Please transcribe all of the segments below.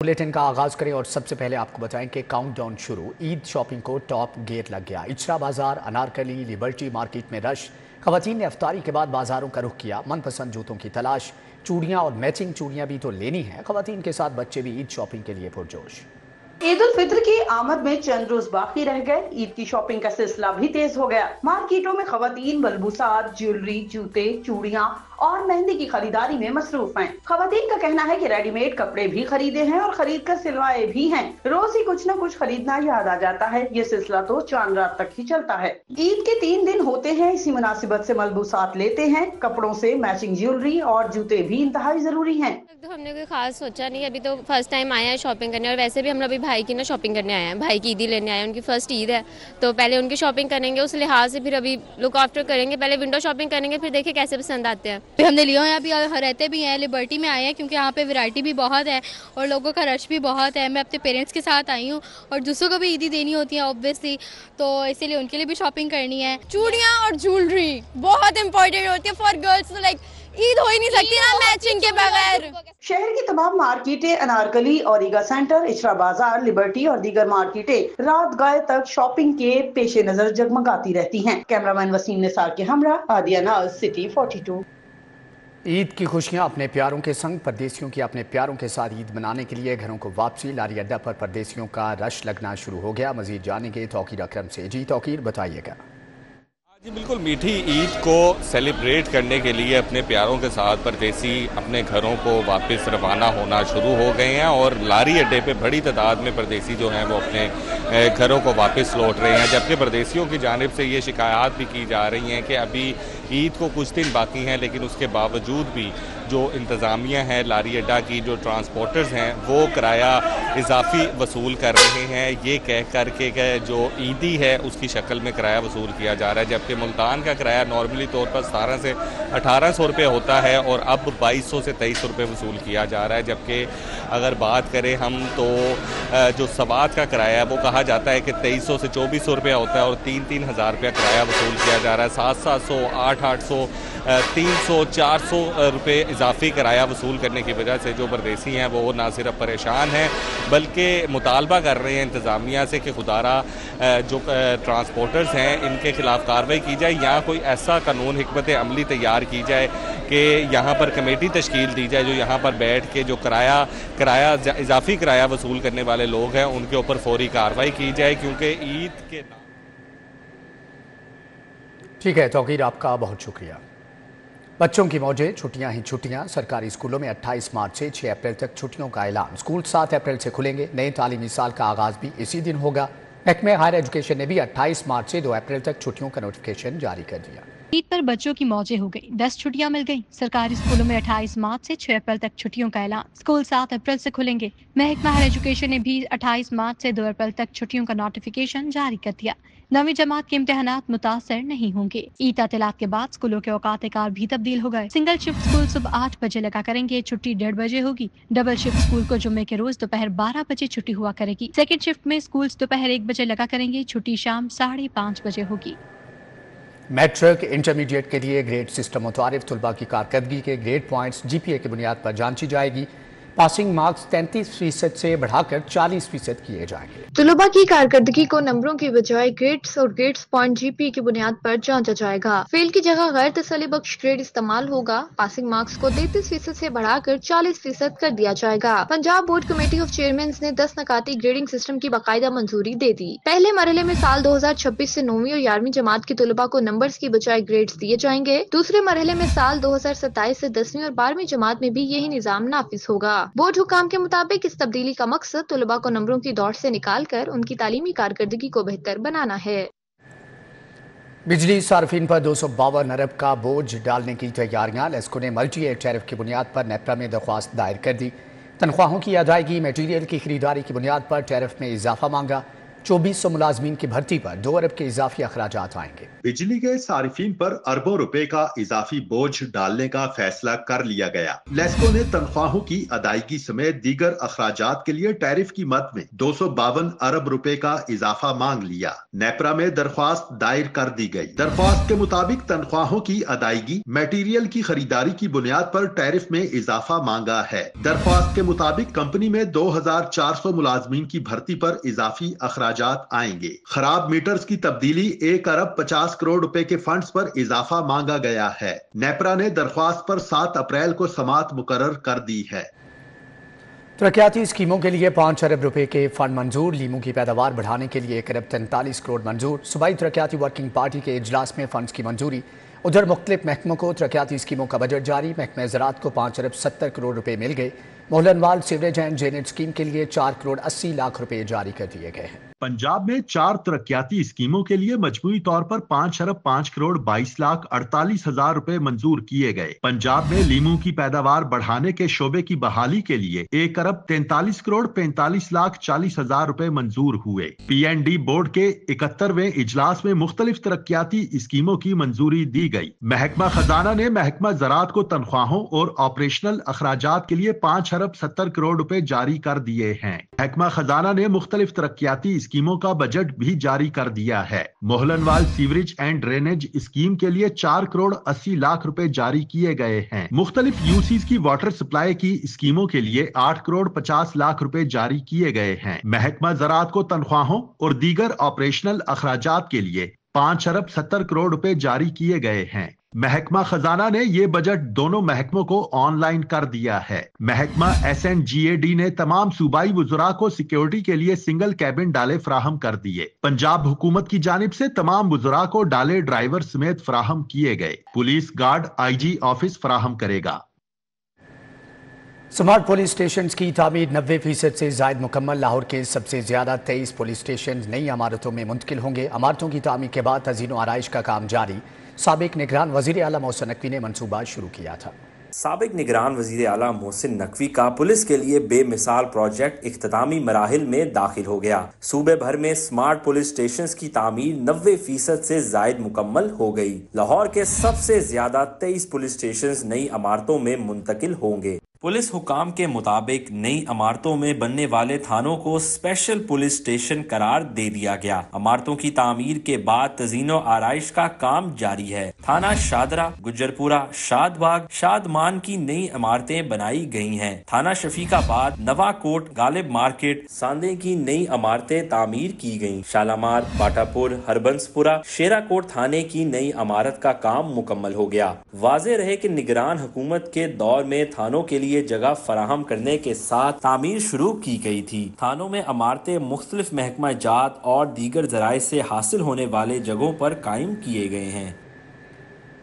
Bulletin का आगाज करें और सबसे पहले आपको बताएं कि काउंटडाउन शुरू। ईद शॉपिंग को टॉप गेयर लग गया। इचरा बाजार, अनारकली, लिबर्टी मार्केट में रश। खवातीन ने अफ्तारी के बाद बाजारों का रुख किया। मनपसंद जूतों की तलाश। चूड़ियां और मैचिंग चूड़ियां भी तो लेनी है। खवातीन के साथ बच्चे भी ईद शॉपिंग के लिए पुरजोश। ईद उल फित्र की आमद में चंद रोज बाकी रह गए। ईद की शॉपिंग का सिलसिला भी तेज हो गया। मार्केटों में खवातीन मलबूसात, ज्वेलरी, जूते, चूड़ियां और मेहंदी की खरीदारी में मसरूफ हैं। खवातीन का कहना है कि रेडीमेड कपड़े भी खरीदे हैं और खरीद कर सिलवाए भी हैं। रोज ही कुछ न कुछ खरीदना याद आ जाता है। ये सिलसिला तो चांद रात तक ही चलता है। ईद के 3 दिन होते हैं, इसी मुनासिबत से मलबूसात लेते हैं। कपड़ों से मैचिंग ज्वेलरी और जूते भी इंतहाई जरूरी हैं। तो हमने कोई खास सोचा नहीं, अभी तो फर्स्ट टाइम आए हैं शॉपिंग करने। और वैसे भी हम अभी भाई की ना शॉपिंग करने आए हैं। भाई की ईदी लेने आए हैं, उनकी फर्स्ट ईद है तो पहले उनकी शॉपिंग करेंगे। उस लिहाज से फिर अभी लुक आफ्टर करेंगे। पहले विंडो शॉपिंग करेंगे, फिर देखें कैसे पसंद आते हैं। हमने लिया है, अभी रहते भी हैं, लिबर्टी में आए हैं क्योंकि यहाँ पे वैरायटी भी बहुत है और लोगों का रश भी बहुत है। मैं अपने पेरेंट्स के साथ आई हूँ और दूसरों को भी ईदी देनी होती है ऑब्वियसली, तो इसीलिए उनके लिए भी शॉपिंग करनी है। चूड़ियाँ और ज्वेलरी बहुत इंपॉर्टेंट होती है फॉर गर्ल्स। तो लाइक ईद हो ही नहीं सकती ना मैचिंग के बगैर। शहर की तमाम मार्केटें, अनारकली और ईगा सेंटर, इचरा बाजार, लिबर्टी और दीगर मार्केटें रात गए तक शॉपिंग के पेश नजर जगमगाती रहती हैं। कैमरामैन वसीम निसार के हमरा, आदिया नाज, सिटी 42। ईद की खुशियां अपने प्यारों के संग, परदेसियों की अपने प्यारों के साथ ईद मनाने के लिए घरों को वापसी। लारी अड्डा पर परदेसियों का रश लगना शुरू हो गया। मजीद जानेंगे तौकीर अकरम से। जी तौकीर, बताइएगा। जी बिल्कुल, मीठी ईद को सेलिब्रेट करने के लिए अपने प्यारों के साथ परदेसी अपने घरों को वापस रवाना होना शुरू हो गए हैं और लारी अड्डे पे बड़ी तादाद में परदेसी जो हैं वो अपने घरों को वापस लौट रहे हैं। जबकि परदेसियों की जानिब से ये शिकायत भी की जा रही हैं कि अभी ईद को कुछ दिन बाकी हैं, लेकिन उसके बावजूद भी जो इंतज़ामिया है लारी अड्डा की, जो ट्रांसपोर्टर्स हैं, वो किराया इजाफी वसूल कर रहे हैं, ये कह कर के जो ईदी है उसकी शक्ल में किराया वसूल किया जा रहा है। जबकि मुल्तान का किराया नॉर्मली तौर पर 17 से 1800 रुपये होता है और अब 2200 से 2300 रुपये वसूल किया जा रहा है। जबकि अगर बात करें हम तो जो सवात का किराया है वो कहा जाता है कि 2300 से 2400 रुपये होता है और 3-3 हज़ार रुपया किराया वसूल किया जा रहा है। 700, 800, 300, 400 रुपये इजाफी किराया वसूल करने की वजह से जो परदेसी हैं वो ना सिर्फ परेशान हैं बल्कि मुतालबा कर रहे हैं इंतज़ामिया से कि खुदारा जो ट्रांसपोर्टर्स हैं इनके खिलाफ कार्रवाई की जाए या कोई ऐसा कानून हिकमत अमली तैयार की जाए कि यहाँ पर कमेटी तश्कील दी जाए जो यहाँ पर बैठ के जो किराया इजाफी किराया वसूल करने वाले लोग हैं उनके ऊपर फौरी कार्रवाई की जाए, क्योंकि ईद के। ठीक है तौकीर, आपका बहुत शुक्रिया। बच्चों की मौजें, छुट्टियां ही छुट्टियां। सरकारी स्कूलों में 28 मार्च से 6 अप्रैल तक छुट्टियों का ऐलान। स्कूल 7 अप्रैल से खुलेंगे। नए तालीमी साल का आगाज भी इसी दिन होगा। महकमे हायर एजुकेशन ने भी 28 मार्च से 2 अप्रैल तक छुट्टियों का नोटिफिकेशन जारी कर दिया। ईद पर बच्चों की मौजें हो गई, 10 छुट्टियां मिल गईं। सरकारी स्कूलों में 28 मार्च से 6 अप्रैल तक छुट्टियों का ऐलान। स्कूल 7 अप्रैल से खुलेंगे। महकमा हायर एजुकेशन ने भी 28 मार्च से 2 अप्रैल तक छुट्टियों का नोटिफिकेशन जारी कर दिया। 9वीं जमात के इम्तिहानात मुतासर नहीं होंगे। ईद तातीलात के बाद स्कूलों के औकात कार भी तब्दील हो गए। सिंगल शिफ्ट स्कूल सुबह 8 बजे लगा करेंगे, छुट्टी 1:30 बजे होगी। डबल शिफ्ट स्कूल को जुम्मे के रोज दोपहर 12 बजे छुट्टी हुआ करेगी। सेकंड शिफ्ट में स्कूल दोपहर 1 बजे लगा करेंगे, छुट्टी शाम 5:30 बजे होगी। मैट्रिक इंटरमीडिएट के लिए ग्रेड सिस्टम मुतारिफ। तुलबा की कारकर्दगी के ग्रेड पॉइंट्स GPA की बुनियाद पर जांची जाएगी। पासिंग मार्क्स 33% से बढ़ाकर 40% किए जाएंगे। तुलबा की कारकर्दगी को नंबरों की बजाय ग्रेड्स और ग्रेड्स पॉइंट GPA की बुनियाद पर जांचा जाएगा। फेल की जगह गैर तसल्ली बख्श ग्रेड इस्तेमाल होगा। पासिंग मार्क्स को 33% से बढ़ाकर 40% कर दिया जाएगा। Punjab board committee of chairman ने 10 नकाती ग्रेडिंग सिस्टम की बाकायदा मंजूरी दे दी। पहले मरहले में साल 2026 से 9वीं और 11वीं जमात की तुलबा को नंबर्स की बजाय ग्रेड्स दिए जाएंगे। दूसरे मरहले में साल 2027 से 10वीं और 12वीं जमात में भी यही निजाम नाफिज होगा। बोर्ड हुकाम के मुताबिक इस तब्दीली का मकसद तुलबा को नंबरों की दौड़ से निकालकर उनकी तालीमी कारकर्दगी को बेहतर बनाना है। बिजली सार्फिन पर 252 अरब का बोझ डालने की तैयारियां। लेस्को ने मल्टी एयर टैरिफ की बुनियाद पर नेपरा में दरख्वास्त दायर कर दी। तनख्वाहों की अदायगी, मटीरियल की खरीदारी की बुनियाद पर टैरिफ में इजाफा मांगा। 2400 मुलाजमीन की भर्ती पर 2 अरब के इजाफी अखराजात आएंगे। बिजली के सारिफीन पर अरबों रुपए का इजाफी बोझ डालने का फैसला कर लिया गया। लेस्को ने तनख्वाहों की अदायगी समेत दीगर अखराजात के लिए टैरिफ की मद में 252 अरब रुपए का इजाफा मांग लिया। नेपरा में दरख्वास्त दायर कर दी गई। दरख्वास्त के मुताबिक तनख्वाहों की अदायगी, मटेरियल की खरीदारी की बुनियाद पर टैरिफ में इजाफा मांगा है। दरख्वास्त के मुताबिक कंपनी में 2400 मुलाजमीन की भर्ती पर इजाफी अखराजात आएंगे। खराब मीटर्स की तब्दीली 1 अरब 50 करोड़ रुपए के फंड्स पर इजाफा मांगा गया है। नेपरा ने दरख्वास्त पर 7 अप्रैल को समाअत मुकर्रर कर दी है। तरक्याती स्कीमों के लिए 5 अरब रुपए के फंड मंजूर। लीमू की पैदावार बढ़ाने के लिए 1 अरब 43 करोड़ मंजूर। सूबाई तरक्याती वर्किंग पार्टी के इजलास में फंड्स की मंजूरी। उधर मुख्तलिफ महकमों को तरक्याती स्कीमों का बजट जारी। महकमे ज़राअत को 5 अरब 70 करोड़ रुपए मिल गए। Mohlanwal sewerage and drainage scheme के लिए 4 करोड़ 80 लाख रुपए जारी कर दिए गए हैं। पंजाब में 4 तरक्याती स्कीमों के लिए मजमूई तौर पर 5 अरब 5 करोड़ 22 लाख 48 हजार रुपए मंजूर किए गए। पंजाब में लीमू की पैदावार बढ़ाने के शोबे की बहाली के लिए 1 अरब 43 करोड़ 45 लाख 40 हजार रुपए मंजूर हुए। PND बोर्ड के 71वें इजलास में मुख्तलिफ तरक्याती स्कीमों की मंजूरी दी गई। महकमा खजाना ने महकमा ज़राअत को तनख्वाहों और ऑपरेशनल अखराजात के लिए 5 अरब 70 करोड़ रुपए जारी कर दिए हैं। महकमा खजाना ने मुख्तलिफ तरक्याती स्कीमों का बजट भी जारी कर दिया है। Mohlanwal sewerage and drainage scheme के लिए 4 करोड़ 80 लाख रुपए जारी किए गए हैं। मुख्तलिफ यूसीज की वाटर सप्लाई की स्कीमों के लिए 8 करोड़ 50 लाख रुपए जारी किए गए हैं। महकमा ज़राअत को तनख्वाहों और दीगर ऑपरेशनल अखराजात के लिए 5 अरब 70 करोड़ रुपए जारी किए गए हैं। महकमा खजाना ने ये बजट दोनों महकमों को ऑनलाइन कर दिया है। महकमा SNGAD ने तमाम सूबाई वुज़रा को सिक्योरिटी के लिए सिंगल कैबिन डाले फराहम कर दिए। पंजाब हुकूमत की जानिब से तमाम वुज़रा को डाले ड्राइवर समेत फराहम किए गए। पुलिस गार्ड IG ऑफिस फराहम करेगा। स्मार्ट पुलिस स्टेशन की तामीर 90% से ज़ायद मुकम्मल। लाहौर के सबसे ज़्यादा 23 पुलिस स्टेशन नई इमारतों में मुंतकिल होंगे। इमारतों की तामीर के बाद तज़ीन व आराइश का काम जारी। साबिक निगरान वज़ीर आला मोहसिन नकवी ने मनसूबा शुरू किया था। साबिक निगरान वज़ीर आला मोहसिन नकवी का पुलिस के लिए बेमिसाल प्रोजेक्ट इख्तितामी मराहिल में दाखिल हो गया। सूबे भर में स्मार्ट पुलिस स्टेशन की तामीर 90% से ज़ायद मुकम्मल हो गई। लाहौर के सबसे ज्यादा 23 पुलिस स्टेशन नई इमारतों में मुंतकिल होंगे। पुलिस हुकाम के मुताबिक नई इमारतों में बनने वाले थानों को स्पेशल पुलिस स्टेशन करार दे दिया गया। इमारतों की तामीर के बाद तज़ीनो आराइश का काम जारी है। थाना शादरा, गुज्जरपुरा, शादबाग, शादमान की नई इमारतें बनाई गई हैं। थाना शफीकाबाद, नवाकोट, गालिब मार्केट, सांदे की नई इमारतें तामीर की गयी। शालामार, बाटापुर, हरबंसपुरा, शेराकोट थाने की नई इमारत का काम मुकम्मल हो गया। वाज़ेह रहे कि निगरान हुकूमत के दौर में थानों के लिए जगह फराहम करने के साथ तामीर शुरू की गई थी। थानों में इमारतें मुख्तलिफ महकमा जात और दीगर जराए से हासिल होने वाले जगहों पर कायम किए गए हैं।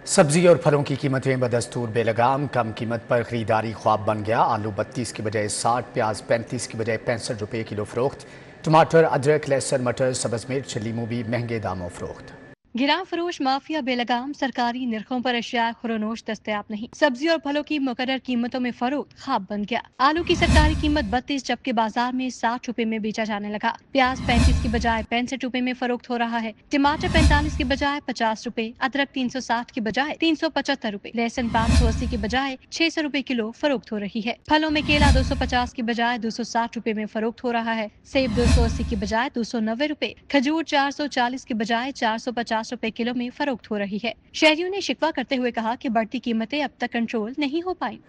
सब्जी और फलों की कीमतें बदस्तूर बेलगाम। कम कीमत पर खरीदारी ख्वाब बन गया। आलू 32 की बजाय 60, प्याज 35 की बजाय 65 रुपए किलो फरोख्त। टमाटर, अदरक, लहसुन, मटर, सब्ज़ मिर्च, लीमू भी महंगे दामों फरोख्त। गिरां फरोश माफिया बेलगाम। सरकारी निर्खों पर अशिया खुरोनोश दस्तयाब नहीं। सब्जी और फलों की मुकर्रर कीमतों में फरोख्त ख्वाब बन गया। आलू की सरकारी कीमत 32 जबकि बाजार में 60 रुपए में बेचा जाने लगा। प्याज 35 की बजाय 65 रुपए में फरोख्त हो रहा है। टमाटर 45 की बजाय 50 रुपए, अदरक 360 की बजाय 375 रुपए, लहसुन 580 की बजाय 600 रुपए किलो फरोख्त हो रही है। फलों में केला 250 की बजाय 260 रुपए में फरोख्त हो रहा है। सेब 280 की बजाय 290 रुपए, खजूर 440 की बजाय 450 रुपए किलो में फरोख्त हो रही है। शहरियों ने शिकवा करते हुए कहा कि बढ़ती कीमतें अब तक कंट्रोल नहीं हो पाई।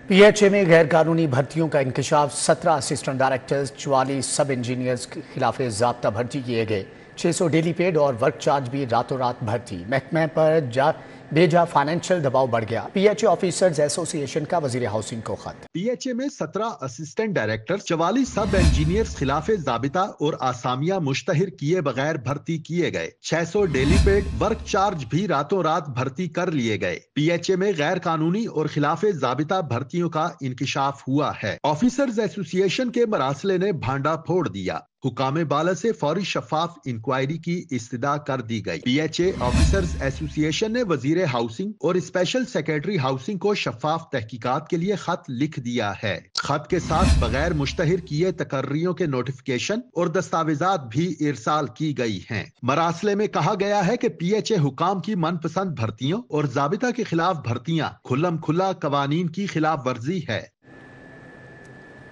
PHA में गैर कानूनी भर्तियों का इंकशाफ। 17 असिस्टेंट डायरेक्टर्स, 44 सब इंजीनियर्स के खिलाफ ज़ाब्ता भर्ती किए गए। 600 डेली पेड और वर्क चार्ज भी रातों रात भर्ती। महकमे पर बेजा फाइनेंशियल दबाव बढ़ गया। PHA ऑफिसर्स एसोसिएशन का वजीर हाउसिंग को खत। PHA में 17 असिस्टेंट डायरेक्टर्स, 44 सब इंजीनियर्स खिलाफ ज़ाबिता और आसामियां मुश्तहिर किए बगैर भर्ती किए गए। 600 डेली पेड, वर्क चार्ज भी रातों रात भर्ती कर लिए गए। PHA में गैर कानूनी और खिलाफ ज़ाबिता भर्तियों का इंकशाफ हुआ है। ऑफिसर्स एसोसिएशन के मरासले ने भांडा फोड़ दिया। हुकाम बाला से फौरी शफाफ इंक्वायरी की इस्तदा कर दी गई। PHA ऑफिसर्स एसोसिएशन ने वजीर हाउसिंग और स्पेशल सेक्रेटरी हाउसिंग को शफाफ तहकीकात के लिए खत लिख दिया है। खत के साथ बगैर मुश्तहिर किए तकर्रियों के नोटिफिकेशन और दस्तावेजात भी इरसाल की गई हैं। मरासले में कहा गया है कि PHA हुकाम की मनपसंद भर्तियों और जाबिता के खिलाफ भर्तियां खुल्लम खुल्ला कवानीन की खिलाफ वर्जी है।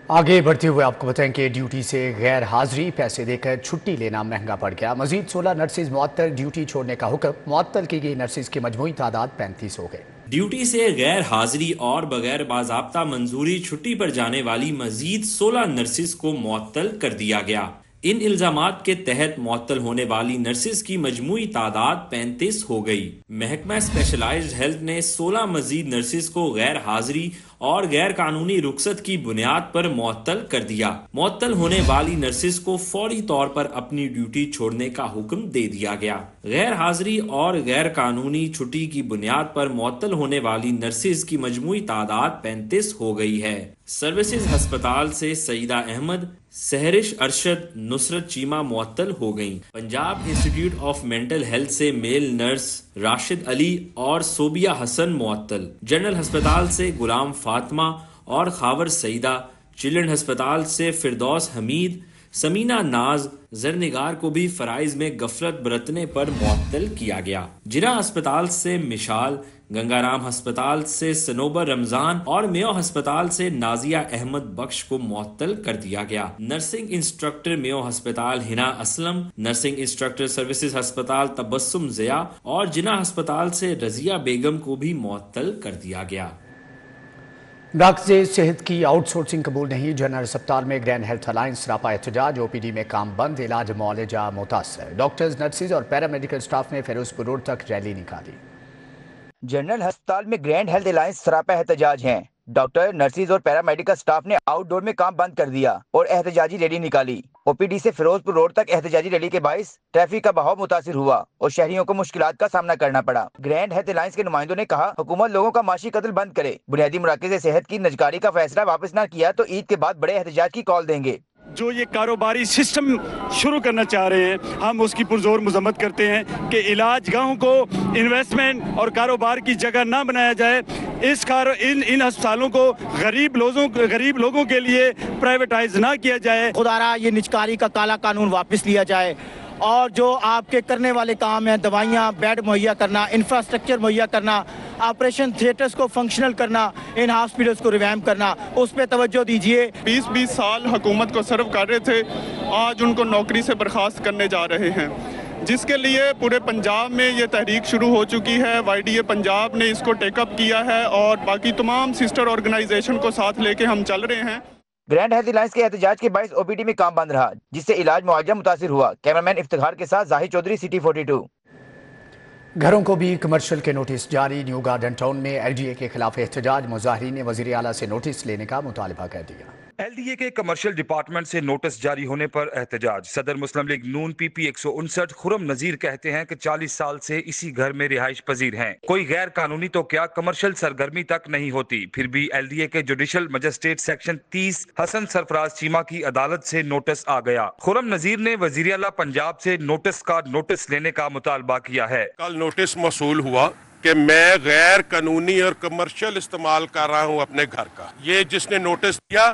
आगे बढ़ते हुए आपको बताएं कि ड्यूटी से गैर हाजिरी, पैसे देकर छुट्टी लेना महंगा पड़ गया। मजीद 16 नर्सिस मुअत्तल, ड्यूटी छोड़ने का हुक्म। मुअत्तल की गई नर्सिस की मजमूई तादाद 35 हो गई। ड्यूटी से गैर हाजिरी और बगैर बाज़ाब्ता मंजूरी छुट्टी पर जाने वाली मजीद 16 नर्सिस को मुअत्तल कर दिया गया। इन इल्जामात के तहत मुअत्तल होने वाली नर्सिस की मजमूई तादाद 35 हो गई। महकमा स्पेशलाइज्ड हेल्थ ने 16 मजीद नर्सिस को गैर हाजिरी और गैर कानूनी रुखसत की बुनियाद पर मुअत्तल कर दिया। मुअत्तल होने वाली नर्सिस को फौरी तौर पर अपनी ड्यूटी छोड़ने का हुक्म दे दिया गया। गैर हाजिरी और गैर कानूनी छुट्टी की बुनियाद पर मुअत्तल होने वाली नर्सिस की मजमूई तादाद 35 हो गई है। सर्विसेज अस्पताल से सईदा अहमद, सहरिश अरशद, नुसरत चीमा मुअत्तल हो गईं। Punjab institute of mental health से मेल नर्स राशिद अली और सोबिया हसन मुअत्तल। जनरल अस्पताल से गुलाम फातिमा और खावर सईदा, चिल्ड्रन अस्पताल से फिरदौस हमीद, समीना नाज, जरनिगार को भी फराइज में गफलत बरतने पर मुअत्तल किया गया। जिला अस्पताल से मिशाल, गंगाराम अस्पताल से सनोबर रमजान और मेयो अस्पताल से नाजिया अहमद बख्श को मुअत्तल कर दिया गया। नर्सिंग इंस्ट्रक्टर मेयो अस्पताल Hina Aslam, nursing instructor services अस्पताल तबस्सुम ज़िया और जिना अस्पताल से रजिया बेगम को भी मुअत्तल कर दिया गया। मराकज़े सेहत की आउटसोर्सिंग कबूल नहीं, जनरल अस्पताल में ग्रैंड हेल्थ अलायंस सरापा एहतजाज, OPD में काम बंद, इलाज मुआलजा मुतासर। डॉक्टर्स, नर्सिस और पैरामेडिकल स्टाफ ने फिरोजपुर रोड तक रैली निकाली। जनरल अस्पताल में ग्रैंड हेल्थ अलायंस सरापा एहतजाज हैं। डॉक्टर, नर्सिस और पैरामेडिकल स्टाफ ने आउटडोर में काम बंद कर दिया और एहतजाजी रैली निकाली। OPD से फिरोजपुर रोड तक एहतजाजी रैली के बाइस ट्रैफिक का बहाव मुतासिर हुआ और शहरियों को मुश्किलात का सामना करना पड़ा। ग्रैंड हेल्थ अलायंस के नुमाइंदों ने कहा, हुकूमत लोगों का माशी कत्ल बंद करे। बुनियादी मराकज़ सेहत की नजकारी का फैसला वापस न किया तो ईद के बाद बड़े एहतजाज की कॉल देंगे। जो ये कारोबारी सिस्टम शुरू करना चाह रहे हैं, हम उसकी पुरजोर मजम्मत करते हैं कि इलाज गाहों को इन्वेस्टमेंट और कारोबार की जगह ना बनाया जाए। इन अस्पतालों को गरीब लोगों के लिए प्राइवेटाइज ना किया जाए। खुदारा ये निजकारी का काला कानून वापस लिया जाए और जो आपके करने वाले काम हैं, दवाइयाँ, बेड मुहैया करना, इंफ्रास्ट्रक्चर मुहैया करना, ऑपरेशन थिएटर्स को फंक्शनल करना, इन हॉस्पिटल्स को रिवैम्प करना, उस पर तवज्जो दीजिए। 20 साल हुकूमत को सर्व कर रहे थे, आज उनको नौकरी से बर्खास्त करने जा रहे हैं, जिसके लिए पूरे पंजाब में ये तहरीक शुरू हो चुकी है। YDA पंजाब ने इसको टेकअप किया है और बाकी तमाम सिस्टर ऑर्गेनाइजेशन को साथ लेके हम चल रहे हैं। ग्रैंड हेल्थ अलायंस के एहतजाज के बाइस OPD में काम बंद रहा, जिससे इलाज मुआवजा मुतासिर हुआ। कैमरामैन इफ्तिखार के साथ जाहिद चौधरी, City 42। घरों को भी कमर्शियल के नोटिस जारी। न्यू गार्डन टाउन में LDA के खिलाफ एहतजाज, मुजाहिरीन ने वज़ीर आला से नोटिस लेने का मुतालबा कर दिया। LDA के कमर्शियल डिपार्टमेंट से नोटिस जारी होने पर एहतजाज। सदर मुस्लिम लीग नून PP 159 खुरम नजीर कहते हैं कि 40 साल से इसी घर में रिहाइश पजीर हैं। कोई गैर कानूनी तो क्या कमर्शियल सरगर्मी तक नहीं होती, फिर भी LDA के judicial magistrate section 30 Hasan Sarfaraz Cheema की अदालत से नोटिस आ गया। खुरम नजीर ने वजीर आला पंजाब से नोटिस लेने का मुतालबा किया है। कल नोटिस मौसूल हुआ कि मैं गैर कानूनी और कमर्शियल इस्तेमाल कर रहा हूं अपने घर का। ये जिसने नोटिस दिया,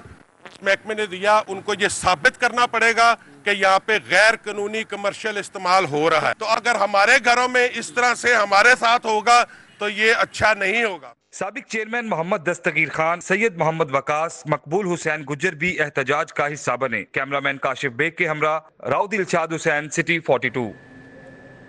महकमे ने दिया, उनको ये साबित करना पड़ेगा कि यहाँ पे गैर कानूनी कमर्शियल इस्तेमाल हो रहा है। तो अगर हमारे घरों में इस तरह से हमारे साथ होगा तो ये अच्छा नहीं होगा। साबिक चेयरमैन मोहम्मद दस्तगीर खान, सैयद मोहम्मद वकास, मकबूल हुसैन गुज्जर भी एहतजाज का हिस्सा बने। कैमरामैन काशिफ बेग के हमरा राव दिलशाद हुसैन, City 42।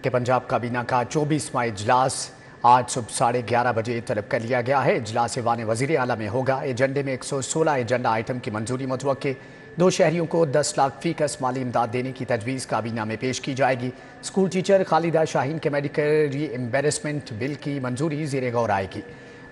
के पंजाब काबीना का 24वां इजलास आज सुबह 11:30 बजे तलब कर लिया गया है। इजलास वान वज़ीर आला में होगा। एजेंडे में 116 एजेंडा आइटम की मंजूरी मुतवक्के। 2 शहरियों को 10 लाख फी कस माली इमदाद देने की तजवीज़ काबीना में पेश की जाएगी। स्कूल टीचर खालिदा शाहीन के मेडिकल रीइम्बर्समेंट बिल की मंजूरी ज़ेर गौर आएगी।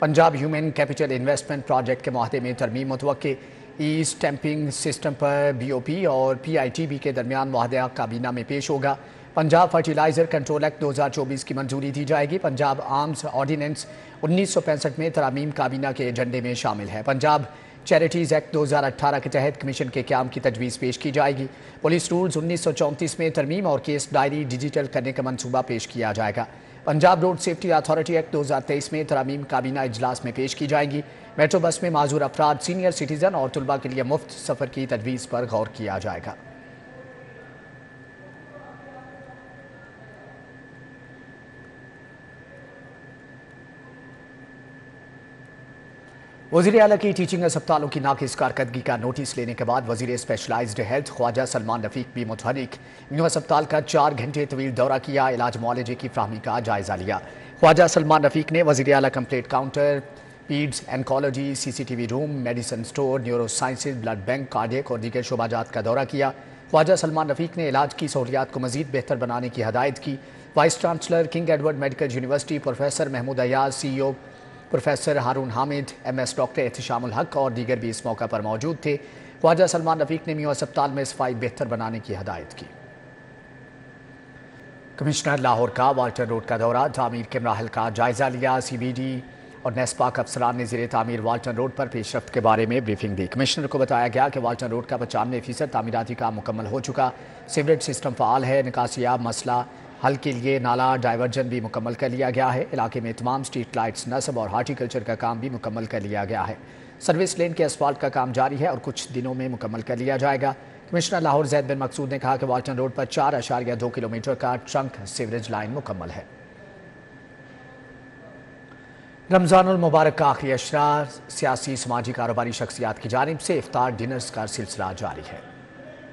Punjab human capital investment project के मुआहदे में तरमीम मुतवक्के। ई स्टैंपिंग सिस्टम पर BOP और PITB के दरमियान मुआहदा काबीना में पेश होगा। पंजाब फर्टिलाइज़र कंट्रोल एक्ट 2024 की मंजूरी दी जाएगी। पंजाब आर्म्स ऑर्डिनेंस 1965 में तरामीम काबीना के एजेंडे में शामिल है। पंजाब चैरिटीज़ एक्ट 2018 के तहत कमीशन के क़याम की तजवीज़ पेश की जाएगी। पुलिस रूल्स 1934 में तरमीम और केस डायरी डिजिटल करने का मनसूबा पेश किया जाएगा। Punjab road safety authority act 2023 में तरमीम काबीना इजलास में पेश की जाएंगी। मेट्रो बस में माजूर अफराद, सीनियर सिटीज़न और तुलबा के लिए मुफ्त सफ़र की तजवीज़ पर गौर किया जाएगा। वज़ीर आला की टीचिंग अस्पतालों की नाक़िस कारकर्दगी का नोटिस लेने के बाद वज़ीर स्पेशलाइज्ड हेल्थ ख्वाजा सलमान रफ़ीक भी मुतहर्रिक। न्यू अस्पताल का 4 घंटे तवील दौरा किया, इलाज मुआलजे की फ्राहमी का जायज़ा लिया। ख्वाजा सलमान रफ़ीक ने वज़ीर आला complaint counter, peds, oncology, CCTV room, medicine store, neuro sciences, blood bank, cardiac और दीगर शोबाजात का दौरा किया। ख्वाजा सलमान रफ़ीक ने इलाज की सहूलियात को मज़ीद बेहतर बनाने की हदायत की। Vice chancellor King Edward medical university professor Mahmood Ayaz, CEO professor Haroon Hamid, MS doctor Ehtishamul Haq और दीगर भी इस मौका पर मौजूद थे। ख्वाजा सलमान रफ़ीक ने म्यू अस्पताल में सफाई बेहतर बनाने की हदायत की। कमिश्नर लाहौर का वाल्टन रोड का दौरा, तामीर के मराहल का जायज़ा लिया। CBD और नेस्पाक अफसरान ने ज़ेरे तामीर वाल्टन रोड पर पेशरफ्त के बारे में ब्रीफिंग दी। कमिश्नर को बताया गया कि वाल्टन रोड का 95% तामीराती काम मुकम्मल हो चुका, सीवरेज सिस्टम फ़ाल है, निकासियाब मसला हल के लिए नाला डाइवर्जन भी मुकम्मल कर लिया गया है। इलाके में तमाम स्ट्रीट लाइट्स नस्ब और हार्टिकल्चर का काम भी मुकम्मल कर लिया गया है। सर्विस लेन के असफाल्ट का काम जारी है और कुछ दिनों में मुकम्मल कर लिया जाएगा। कमिश्नर लाहौर ज़ैद बिन मकसूद ने कहा कि वाल्टन रोड पर 4.2 किलोमीटर का ट्रंक सीवरेज लाइन मुकम्मल है। रमज़ानुल मुबारक का आखिरी अशरा, सियासी, समाजी, कारोबारी शख्सियात की जानिब से इफ्तार डिनर्स का सिलसिला जारी है।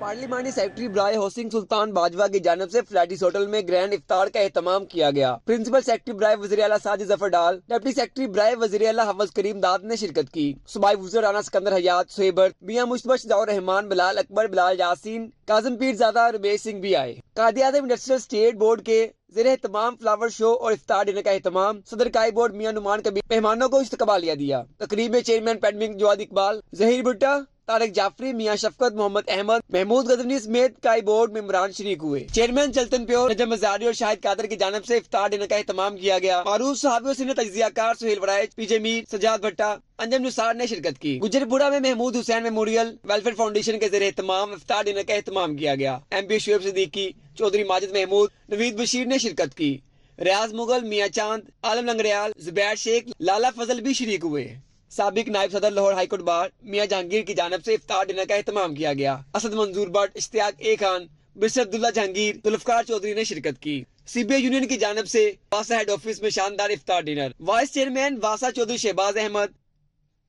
पार्लिमानी सेक्रेटरी बराए हाउसिंग सुल्तान बाजवा की जानिब से फ्लैटिस होटल में ग्रैंड इफ्तार का एहतमाम किया गया। प्रिंसिपल सेक्रेटरी बराए वज़ीर आला साजिद ज़फ़र डाल, डिप्टी सेक्रेटरी बराए वज़ीर आला हवज़ करीम दाद ने शिरकत की। सूबाई वज़ीर राना सिकंदर हयात, सुहेबर, मियां मुश्तबा शजाउर रहमान, बिलाल अकबर, बिलाल यासीन, काज़िम पीरज़ादा, रुबेश सिंह भी आए। कादियात इंडस्ट्रियल स्टेट बोर्ड के ज़ेरे तमाम फ्लावर शो और इफ्तार डिनर का एहतमाम सदर काई बोर्ड मियां नुमान कबीर मेहमानों को इस्तकबालिया दिया। तकरीब में चेयरमैन पैडमिंग जवाद इकबाल, जहीर भुट्टा, तारिक जाफरी, मियां शफकत, मोहम्मद अहमद, महमूद गजनी समेत काई बोर्ड मेंबरान शरीक हुए। चेयरमैन चलतन प्योर, नजम मजारी और शाहिद कादर की जानिब से इफ्तार डिनर का एहतमाम किया गया। मारूफ सहाबियों से तजियाकार सुहेल वराइज, PJ मीर, सजाद भट्टा, अंजम निसार ने शिरकत की। गुजरपुरा में Mahmood Hussain memorial welfare foundation के ज़रिए तमाम इफ्तार डिनर का एहतमाम किया गया। MP शुएब सिद्दीकी, चौधरी माजिद महमूद, नवीद बशीर ने शिरकत की। रियाज मुगल, मियां चांद, आलम लंगरियाल, जुबैर शेख, लाला फजल भी शरीक हुए। साबिक नायब सदर लाहौर हाईकोर्ट बार मियां जहांगीर की जानिब से इफ्तार डिनर का एहतमाम किया गया। असद मंजूर भट्ट, इश्तियाक ए खान, बिशर अब्दुल्ला जहांगीर, जुल्फकार चौधरी ने शिरकत की। CBI यूनियन की जानिब से वासा हेड ऑफिस में शानदार इफ्तार डिनर। वाइस चेयरमैन वासा चौधरी शहबाज अहमद,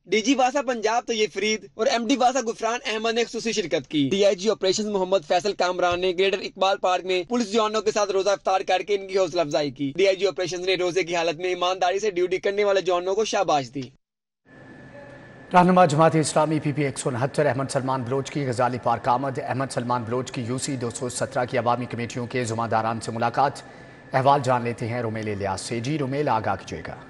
DG वासा पंजाब तैयब फरीद और MD वासा गुफरान अहमद ने खुसूसी शिरकत की। DIG ऑपरेशन मोहम्मद फैसल कामरान ने ग्रेटर इकबाल पार्क में पुलिस जवानों के साथ रोजा इफ्तार करके इनकी हौसला अफजाई की। DIG ऑपरेशन ने रोजे की हालत में ईमानदारी से ड्यूटी करने वाले जवानों को शाबाश दी। रहनुमा जमात इस्लामी PP 169 अहमद सलमान बलोच की गजाली पार्क आमद। अहमद सलमान बलोच की UC 217 की अवामी कमेटियों के जुमादारान से मुलाकात। अहवाल जान लेते हैं रुमेल इलियास से। जी रुमेल, आगाह कीजिएगा।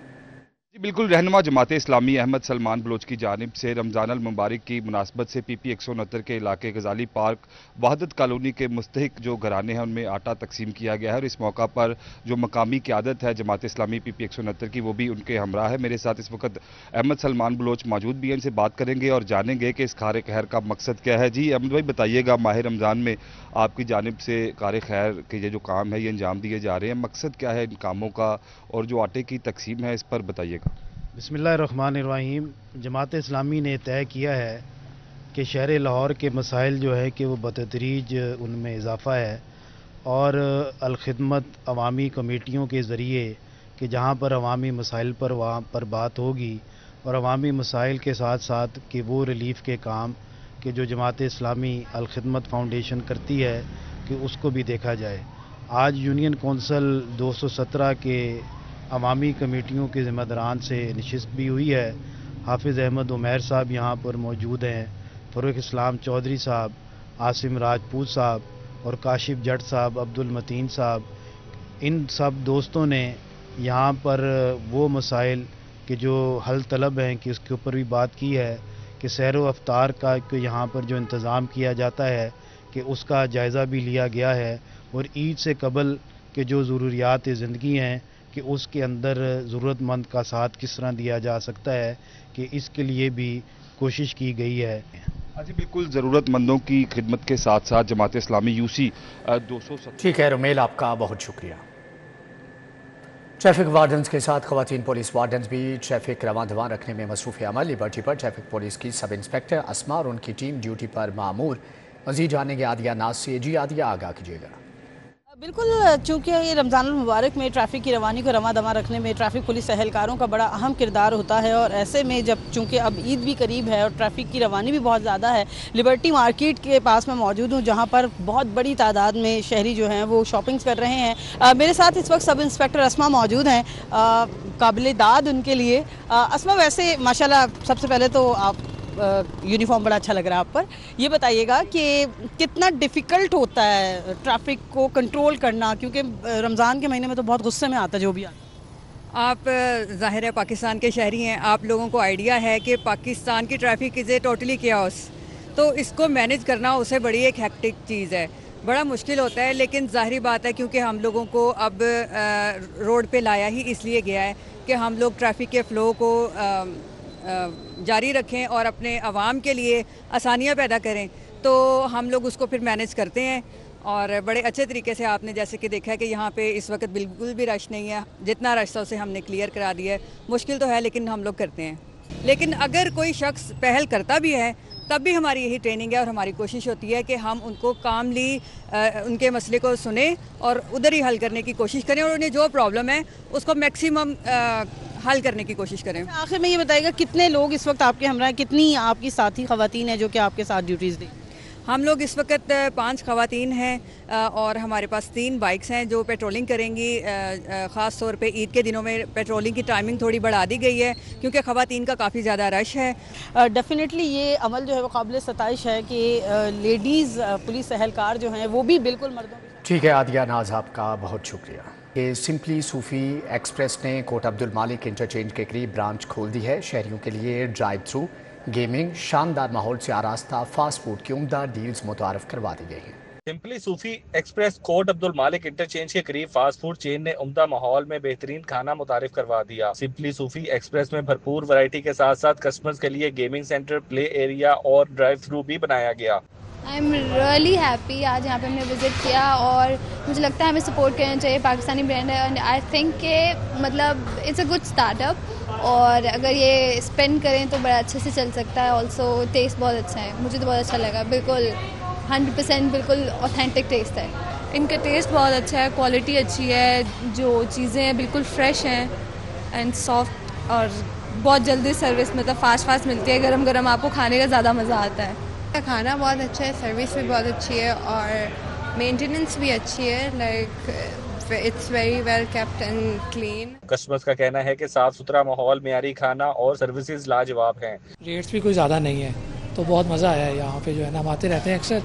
जी बिल्कुल, रहनुमा जमात इस्लामी अहमद सलमान बलोच की जानिब से रमज़ान अल मुबारक की मुनासबत से PP 169 के इलाके गजाली पार्क वहदत कॉलोनी के मुस्तहिक जो घराने हैं उनमें आटा तकसीम किया गया है और इस मौका पर जो मकामी क़यादत है जमात इस्लामी PP 169 की वो भी उनके हमरा है। मेरे साथ इस वक्त अहमद सलमान बलोच मौजूद भी हैं, इनसे बात करेंगे और जानेंगे कि इस कार खैर का मकसद क्या है। जी अहमद भाई बताइएगा, माह रमज़ान में आपकी जानिब से कार खैर के ये जो काम है ये अंजाम दिए जा रहे हैं, मकसद क्या है इन कामों का और जो आटे की तकसीम है इस पर बताइएगा। बिस्मिल्लाहिर्रहमानिर्रहीम। जमात इस्लामी ने तय किया है कि शहर लाहौर के मसाइल जो है कि वो बतदरीज उनमें इजाफ़ा है और अलखिदमत अवामी कमेटियों के ज़रिए कि जहाँ पर अवामी मसाइल पर वहाँ पर बात होगी और अवामी मसाइल के साथ साथ कि वो रिलीफ़ के काम कि जो जमात इस्लामी अलखिदमत फाउंडेशन करती है कि उसको भी देखा जाए। आज यूनियन कौंसल 217 के अवामी कमेटियों के ज़िम्मेदारान से नशिस्त भी हुई है। हाफिज़ अहमद उमैर साहब यहाँ पर मौजूद हैं, फ़ारूक इस्लाम चौधरी साहब, आसिम राजपूत साहब और काशिफ जट साहब, अब्दुल मतीन साहब, इन सब दोस्तों ने यहाँ पर वो मसाइल कि जो हल तलब हैं कि उसके ऊपर भी बात की है कि सैर व अफ्तार का यहाँ पर जो इंतज़ाम किया जाता है कि उसका जायज़ा भी लिया गया है और ईद से कबल के जो ज़रूरियात ज़िंदगी हैं कि उसके अंदर ज़रूरतमंद का साथ किस तरह दिया जा सकता है कि इसके लिए भी कोशिश की गई है। हाँ जी, बिल्कुल ज़रूरतमंदों की खिदमत के साथ साथ जमात इस्लामी यूसी 270। ठीक है रुमेल, आपका बहुत शुक्रिया। ट्रैफिक वार्डन्स के साथ खवातीन पुलिस वार्डन्स भी ट्रैफिक रवां दवां रखने में मसरूफ़ अमल। लिबर्टी पर ट्रैफिक पुलिस की सब इंस्पेक्टर अस्मा और उनकी टीम ड्यूटी पर मामूर। मज़ीद जानेंगे आदिया नाज से। जी आदिया, आगाह कीजिएगा। बिल्कुल, चूँकि ये रमज़ानुल मुबारक में ट्रैफिक की रवानी को रवां दवां रखने में ट्रैफिक पुलिस एहलकारों का बड़ा अहम किरदार होता है और ऐसे में जब चूँकि अब ईद भी करीब है और ट्रैफिक की रवानी भी बहुत ज़्यादा है, लिबर्टी मार्केट के पास मैं मौजूद हूँ जहाँ पर बहुत बड़ी तादाद में शहरी जो हैं वो शॉपिंग्स कर रहे हैं। मेरे साथ इस वक्त सब इंस्पेक्टर अस्मा मौजूद हैं, काबिल दाद उनके लिए। अस्मा, वैसे माशाल्लाह सबसे पहले तो आप यूनिफॉर्म बड़ा अच्छा लग रहा है आप पर। ये बताइएगा कि कितना डिफ़िकल्ट होता है ट्रैफिक को कंट्रोल करना, क्योंकि रमज़ान के महीने में तो बहुत गुस्से में आता है जो भी आता। आप ज़ाहिर है पाकिस्तान के शहरी हैं, आप लोगों को आइडिया है कि पाकिस्तान की traffic is a totally chaos, तो इसको मैनेज करना उसे बड़ी एक हेक्टिक चीज़ है, बड़ा मुश्किल होता है। लेकिन ज़ाहिर बात है क्योंकि हम लोगों को अब रोड पे लाया ही इसलिए गया है कि हम लोग ट्रैफिक के फ़्लो को जारी रखें और अपने आवाम के लिए आसानियाँ पैदा करें, तो हम लोग उसको फिर मैनेज करते हैं और बड़े अच्छे तरीके से। आपने जैसे कि देखा है कि यहाँ पे इस वक्त बिल्कुल भी रश नहीं है, जितना रश था उसे हमने क्लियर करा दिया है। मुश्किल तो है लेकिन हम लोग करते हैं। लेकिन अगर कोई शख्स पहल करता भी है तब भी हमारी यही ट्रेनिंग है और हमारी कोशिश होती है कि हम उनको कामली उनके मसले को सुने और उधर ही हल करने की कोशिश करें और उन्हें जो प्रॉब्लम है उसको मैक्सिमम हल करने की कोशिश करें। आखिर में ये बताइएगा कितने लोग इस वक्त आपके हमरा, कितनी आपकी साथी खवातीन हैं जो कि आपके साथ ड्यूटीज़ दें? हम लोग इस वक्त 5 खवातीन हैं और हमारे पास 3 बाइक्स हैं जो पेट्रोलिंग करेंगी। ख़ास तौर पे ईद के दिनों में पेट्रोलिंग की टाइमिंग थोड़ी बढ़ा दी गई है क्योंकि खवातीन का काफ़ी ज़्यादा रश है। डेफिनेटली ये अमल जो है वो काबिल सताइश है कि लेडीज़ पुलिस एहलकार जो हैं वो भी बिल्कुल मर्दों। ठीक है आदिया नाज, आपका बहुत शुक्रिया। ये सिंपली सूफी एक्सप्रेस ने कोट अब्दुल मालिक इंटरचेंज के करीब ब्रांच खोल दी है। शहरियों के लिए ड्राइव थ्रू, गेमिंग, शानदार माहौल से आरास्ता फास्ट फूड की उम्दा डील्स मुतारफ करवा दी गई हैं। सिंपली सूफी एक्सप्रेस कोट अब्दुल मालिक इंटरचेंज के करीब फास्ट फूड चेन ने उम्दा माहौल में बेहतरीन खाना मुतारिफ करवा दिया। सिंपली सूफी एक्सप्रेस में भरपूर वैरायटी के साथ साथ कस्टमर्स के लिए गेमिंग सेंटर, प्ले एरिया और ड्राइव थ्रू भी बनाया गया। आई एम रियली हैप्पी, आज यहाँ पे हमने विज़िट किया और मुझे लगता है हमें सपोर्ट करना चाहिए, पाकिस्तानी ब्रांड है एंड आई थिंक के मतलब इट्स अ गुड स्टार्टअप और अगर ये स्पेंड करें तो बड़ा अच्छे से चल सकता है। ऑल्सो टेस्ट बहुत अच्छा है, मुझे तो बहुत अच्छा लगा, बिल्कुल 100% बिल्कुल ऑथेंटिक टेस्ट है। इनका टेस्ट बहुत अच्छा है, क्वालिटी अच्छी है, जो चीज़ें हैं बिल्कुल फ्रेश हैं एंड सॉफ्ट और बहुत जल्दी सर्विस मतलब फास्ट मिलती है, गरम गरम आपको खाने का ज़्यादा मज़ा आता है। खाना बहुत अच्छा है, सर्विस भी बहुत अच्छी है और मेंटेनेंस भी अच्छी है, like it's very well kept and clean. Customers का कहना है कि साफ सुथरा माहौल, मियारी खाना और सर्विसेज लाजवाब हैं। रेट्स भी कोई ज़्यादा नहीं है तो बहुत मज़ा आया है यहाँ पे, जो है ना हम आते रहते हैं अक्सर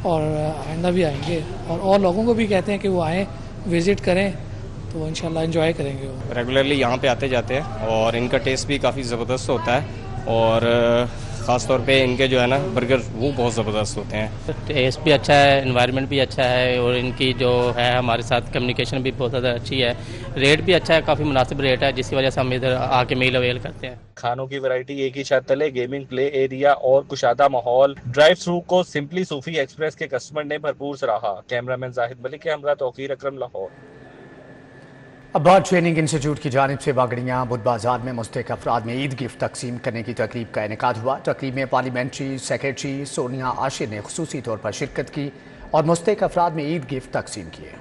और आइंदा भी आएंगे और लोगों को भी कहते हैं कि वो आएँ विज़िट करें तो इंशाल्लाह एंजॉय करेंगे। वो रेगुलरली यहाँ पे आते जाते हैं और इनका टेस्ट भी काफ़ी ज़बरदस्त होता है और ख़ास तौर पे इनके जो है ना बर्गर वो बहुत ज़बरदस्त होते हैं। टेस्ट भी अच्छा है, एनवायरनमेंट भी अच्छा है और इनकी जो है हमारे साथ कम्युनिकेशन भी बहुत ज़्यादा अच्छी है। रेट भी अच्छा है, काफ़ी मुनासिब रेट है जिसकी वजह से हम इधर आके मील अवेल करते हैं। खानों की वैरायटी एक ही छत तले, गेमिंग, प्ले एरिया और कुशादा माहौल। ड्राइव थ्रू को सिंपली सूफी एक्सप्रेस के कस्टमर ने भरपूर सराहा। कैमरामैन जाहिद मलिक के हमरा तौकीर अकरम, लाहौर। अब्बाद ट्रेनिंग इंस्टीट्यूट की जानिब से बागड़ियाँ बुध बाजार में मुस्तहिक अफराद में ईद गिफ्ट तकसीम करने की तकरीब का इनेकाद हुआ। तकरीब में पार्लियामेंट्री सेक्रेटरी सोनिया आशिर ने खुसूसी तौर पर शिरकत की और मुस्तहिक अफराद में ईद गिफ्ट तकसीम किए।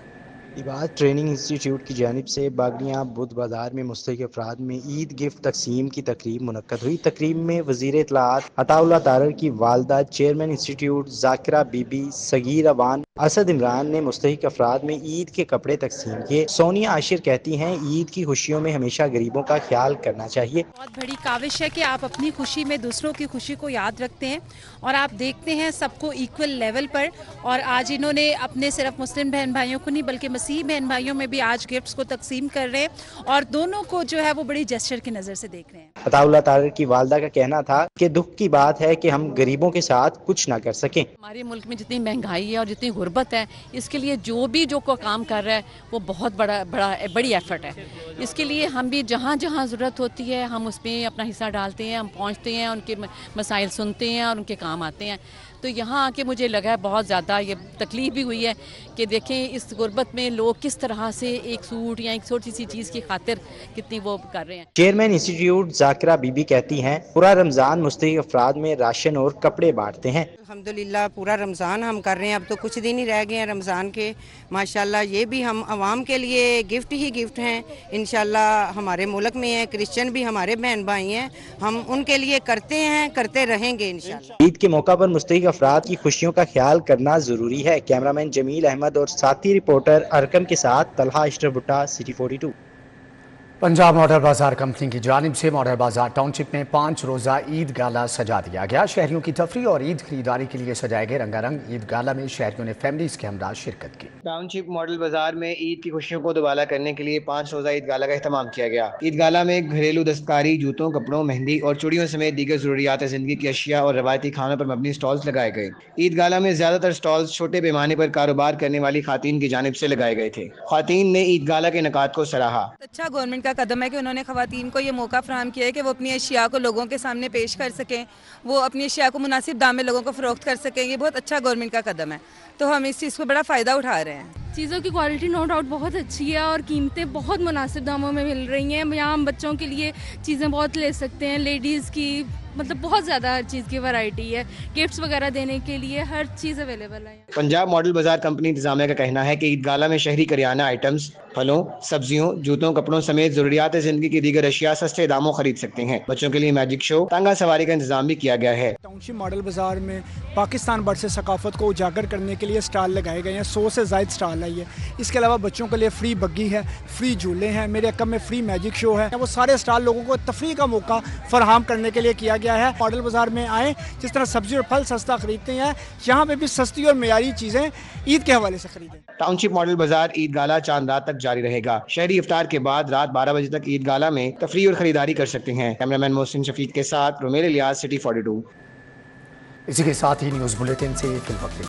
इबाद ट्रेनिंग इंस्टीट्यूट की जानिब से बागड़ियाँ बुध बाजार में मुस्तहिक अफराद में ईद गिफ्ट तकसीम की तकरीब मुनक्कद हुई। तकरीब में वज़ीर इत्तलाआत अताउल्लाह तारर की वालदा, चेयरमैन इंस्टीट्यूट जाकिरा बीबी, सगीर अवान, असद इमरान ने मुस्तहिक अफराद में ईद के कपड़े तकसीम किए। सोनिया आशिर कहती हैं ईद की खुशियों में हमेशा गरीबों का ख्याल करना चाहिए। बहुत बड़ी काविश है कि आप अपनी खुशी में दूसरों की खुशी को याद रखते हैं और आप देखते हैं सबको इक्वल लेवल पर। और आज इन्होंने अपने सिर्फ मुस्लिम बहन भाइयों को नहीं बल्कि मसीही बहन भाइयों में भी आज गिफ्ट्स को तकसीम कर रहे हैं और दोनों को जो है वो बड़ी जेस्चर की नज़र से देख रहे हैं। अताउल्लाह तारर की वालदा का कहना था कि दुख की बात है कि हम गरीबों के साथ कुछ ना कर सकें। हमारे मुल्क में जितनी महंगाई है और जितनी गुर्बत है, इसके लिए जो काम कर रहा है वो बहुत बड़ी एफर्ट है। इसके लिए हम भी जहाँ जहाँ ज़रूरत होती है हम उसमें अपना हिस्सा डालते हैं, हम पहुँचते हैं, उनके मसाइल सुनते हैं और उनके काम आते हैं। तो यहाँ आके मुझे लगा है बहुत ज़्यादा ये तकलीफ़ भी हुई है कि देखें इस गुर्बत में लोग किस तरह से एक सूट या एक छोटी सी चीज़ की खातिर कितनी वो कर रहे हैं। चेयरमैन इंस्टीट्यूट जाकिरा बीबी कहती हैं, पूरा रमज़ान मुस्तहिक अफराद में राशन और कपड़े बांटते हैं। अल्हम्दुलिल्लाह पूरा रमज़ान हम कर रहे हैं, अब तो कुछ दिन ही रह गए हैं रमज़ान के। माशाल्लाह ये भी हम आवाम के लिए गिफ्ट ही गिफ्ट हैं। इंशाल्लाह हमारे मुल्क में है, क्रिश्चियन भी हमारे बहन भाई हैं, हम उनके लिए करते हैं, करते रहेंगे इंशाल्लाह। ईद के मौका पर मुस्तहिक अफराद की खुशियों का ख्याल करना जरूरी है। कैमरामैन जमील अहमद और साथी रिपोर्टर अरकम के साथ तलहा इश्टर भुट्टा, सिटी 42। पंजाब मॉडल बाजार कंपनी की जानिब से मॉडल बाजार टाउनशिप में 5 रोज़ा ईद गाला सजा दिया गया। शहरियों की तफरीह और ईद खरीदारी के लिए सजाए गए रंगारंग ईद गाला में शहरियों ने फैमिलीज के हमरा शिरकत की। टाउनशिप मॉडल बाजार में ईद की खुशियों को दुबाला करने के लिए 5 रोज़ा ईद गाला का एहतमाम किया गया। ईद गाला में घरेलू दस्तकारी, जूतों, कपड़ों, मेहंदी और चूड़ियों समेत दीगर जरूरियात जिंदगी की अशिया और रवायती खानों पर मबनी स्टॉल्स लगाए गए। ईद गाला में ज्यादातर स्टॉल्स छोटे पैमाने पर कारोबार करने वाली खातून की जानिब से लगाए गए थे। खातून ने ईद गाला के इनेकाद को सराहा। अच्छा गवर्नमेंट का कदम है कि उन्होंने ख़वातीन को ये मौका फराहम किया है कि वो अपनी अशिया को लोगों के सामने पेश कर सकें, वो अपनी अशिया को मुनासिब दाम में लोगों को फ़रोख्त कर सकें। ये बहुत अच्छा गवर्नमेंट का कदम है, तो हम इस चीज़ को बड़ा फ़ायदा उठा रहे हैं। चीज़ों की क्वालिटी नो डाउट बहुत अच्छी है और कीमतें बहुत मुनासिब दामों में मिल रही हैं। यहाँ हम बच्चों के लिए चीज़ें बहुत ले सकते हैं, लेडीज़ की मतलब बहुत ज़्यादा हर चीज़ की वैरायटी है, गिफ्ट्स वगैरह देने के लिए हर चीज़ अवेलेबल है। पंजाब मॉडल बाजार कंपनी इंतजामिया का कहना है कि ईद गाला में शहरी करियाना आइटम्स, फलों, सब्जियों, जूतों, कपड़ों समेत जरूरियात जिंदगी की दीगर अशिया सस्ते दामों खरीद सकते हैं। बच्चों के लिए मैजिक शो, तांगा सवारी का इंतजाम भी किया गया है। टाउनशिप मॉडल बाजार में पाकिस्तान भर से सकाफत को उजागर करने के लिए स्टॉल लगाए गए हैं। 100 से ज़ायद स्टॉल है ये। इसके अलावा बच्चों के लिए फ्री बग्गी है, फ्री झूले हैं, मेरे अकम में फ्री मैजिक शो है। वो सारे स्टॉल लोगों को तफरीह का मौका फराहम करने के लिए किया गया है। मॉडल बाजार में आए, जिस तरह सब्जी और फल सस्ता खरीदते हैं, यहाँ पे भी सस्ती और मेयारी चीजें ईद के हवाले से खरीदें। टाउनशिप मॉडल बाजार ईद गाला चांद रात तक जारी रहेगा। शहरी इफ्तार के बाद रात 12 बजे तक ईद गाला में तफरीह और खरीदारी कर सकते हैं। कैमरामैन मोहसिन शफीक के साथ रोमेल इलियास, सिटी 42। इसी के साथ ही न्यूज़ बुलेटिन से फिल वक्त